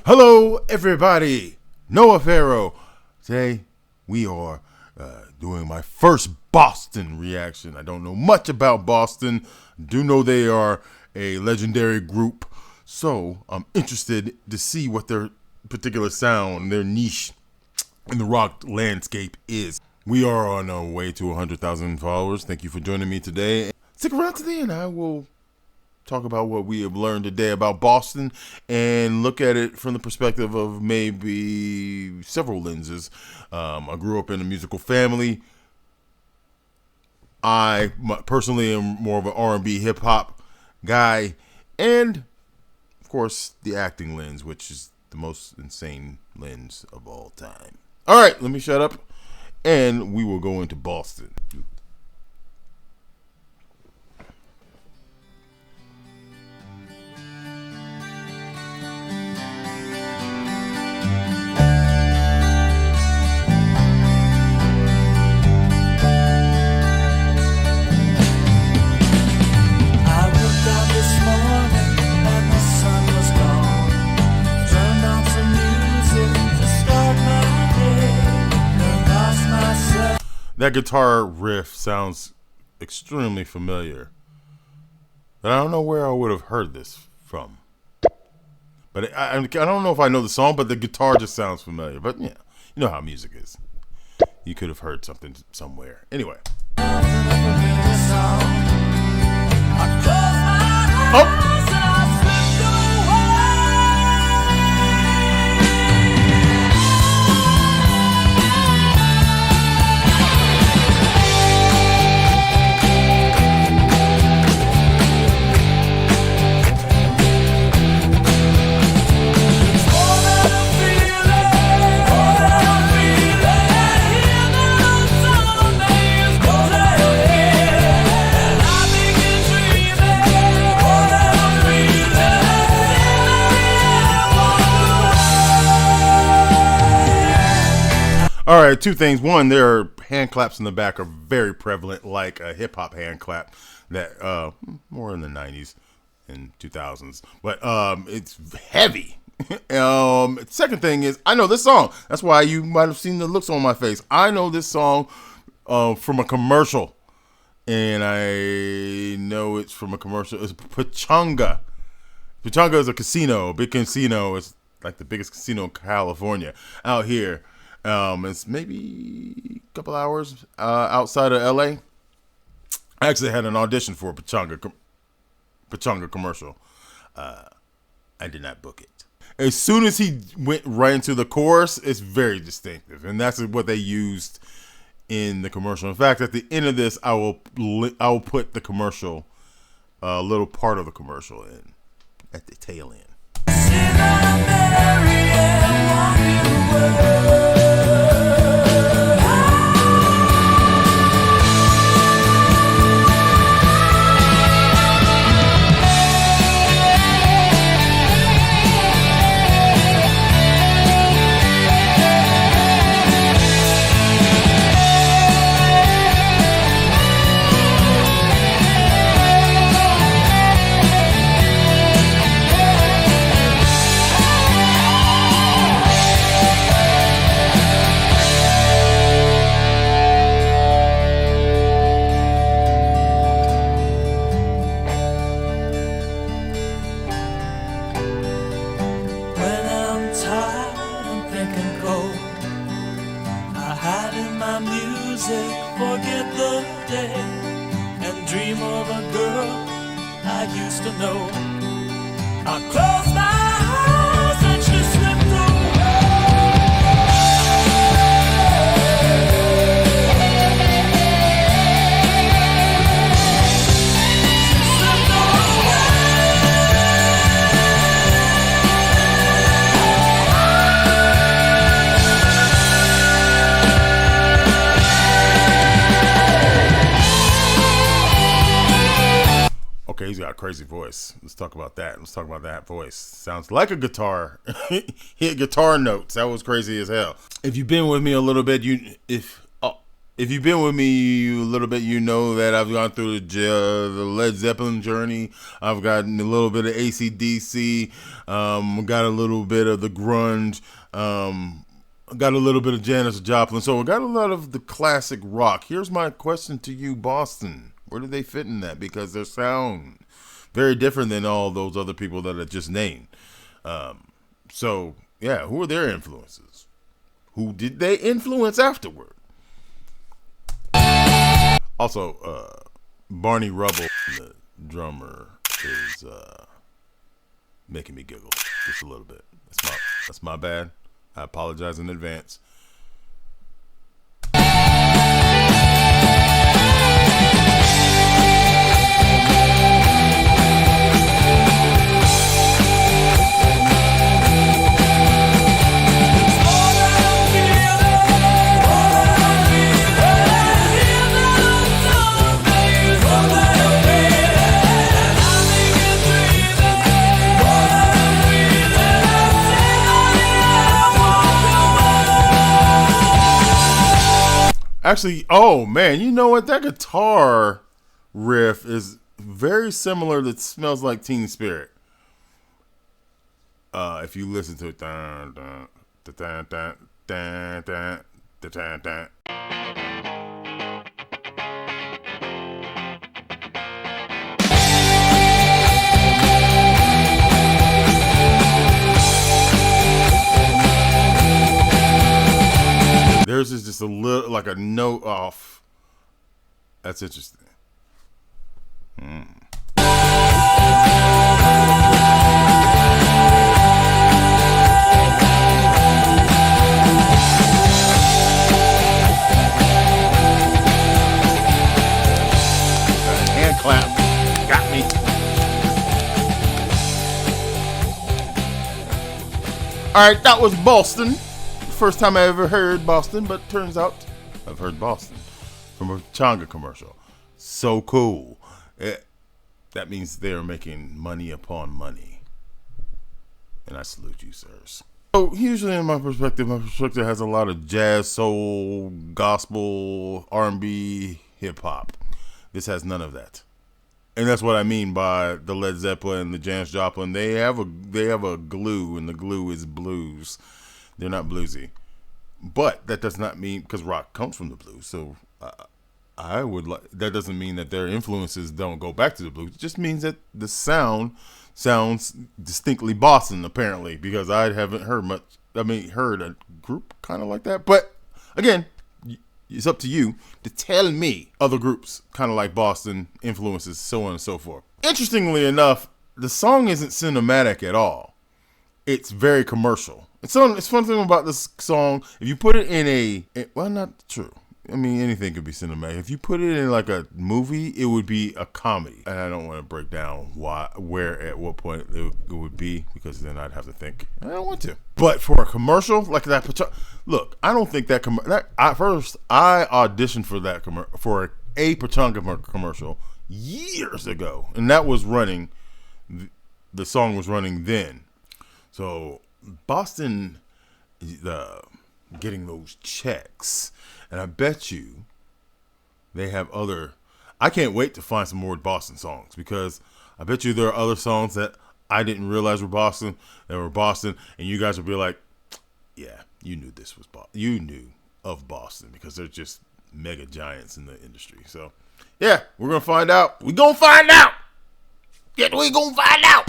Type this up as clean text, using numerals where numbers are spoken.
Hello, everybody. Noah Farrow. Today, we are doing my first Boston reaction. I don't know much about Boston. Do know they are a legendary group. So, I'm interested to see what their particular sound, their niche in the rock landscape is. We are on our way to 100,000 followers. Thank you for joining me today. Stick around to the end. I will talk about what we have learned today about Boston and look at it from the perspective of maybe several lenses. I grew up in a musical family. I personally am more of an R&B hip hop guy, and of course the acting lens, which is the most insane lens of all time. All right, let me shut up and we will go into Boston. That guitar riff sounds extremely familiar, but I don't know where I would have heard this from. But I don't know if I know the song, but the guitar just sounds familiar. But yeah, you know how music is. You could have heard something somewhere. Anyway. Oh! All right, two things. One, there are hand claps in the back are very prevalent, like a hip hop hand clap that more in the 90s and 2000s, but it's heavy. Second thing is, I know this song. That's why you might have seen the looks on my face. I know this song from a commercial, and I know it's from a commercial. It's Pachanga. Pachanga is a casino, a big casino. It's like the biggest casino in California out here. It's maybe a couple hours outside of LA. I actually had an audition for a Pachanga commercial. I did not book it. As soon as he went right into the chorus, it's very distinctive, and that's what they used in the commercial. In fact, at the end of this, I will put the commercial, a little part of the commercial in at the tail end. Forget the day and dream of a girl I used to know. I close my eyes and she slipped Okay, he's got a crazy voice. Let's talk about that. Let's talk about that voice. Sounds like a guitar. Hit guitar notes. That was crazy as hell. If you've been with me a little bit, if you've been with me a little bit, you know that I've gone through the Led Zeppelin journey. I've gotten a little bit of AC/DC, got a little bit of the grunge, got a little bit of Janis Joplin. So I got a lot of the classic rock. Here's my question to you, Boston. Where do they fit in that? Because their sound very different than all those other people that I just named. So, yeah, who are their influences? Who did they influence afterward? Also, Barney Rubble, the drummer, is making me giggle just a little bit. That's my bad. I apologize in advance. Actually, oh man, you know what? That guitar riff is very similar to Smells Like Teen Spirit. If you listen to it, dun, dun, dun, dun, dun, dun, dun, dun, dun. Theirs is just a little like a note off. That's interesting. Hand clap. Got me. All right, that was Boston. First time I ever heard Boston, but turns out I've heard Boston from a Changa commercial. So cool. That means they're making money upon money. And I salute you, sirs. So usually my perspective has a lot of jazz, soul, gospel, R&B, hip hop. This has none of that. And that's what I mean by the Led Zeppelin, the Janis Joplin. They have a glue, and the glue is blues. They're not bluesy. But that does not mean, because rock comes from the blues, so that doesn't mean that their influences don't go back to the blues. It just means that the sound sounds distinctly Boston, apparently, because I haven't heard heard a group kind of like that. But again, it's up to you to tell me other groups kind of like Boston influences, so on and so forth. Interestingly enough, the song isn't cinematic at all. It's very commercial. It's fun thing about this song. If you put it in not true. I mean, anything could be cinematic. If you put it in like a movie, it would be a comedy. And I don't want to break down where, at what point it would be, because then I'd have to think. I don't want to. But for a commercial like that, look, I don't think that first I auditioned for that for a Pachanga commercial years ago, and that was running. The song was running then. So Boston, getting those checks, and I bet you they have other. I can't wait to find some more Boston songs, because I bet you there are other songs that I didn't realize were Boston, and you guys will be like, yeah, you knew this was Boston. You knew of Boston, because they're just mega giants in the industry. So, yeah, we're gonna find out. We're gonna find out. Yeah, we're gonna find out.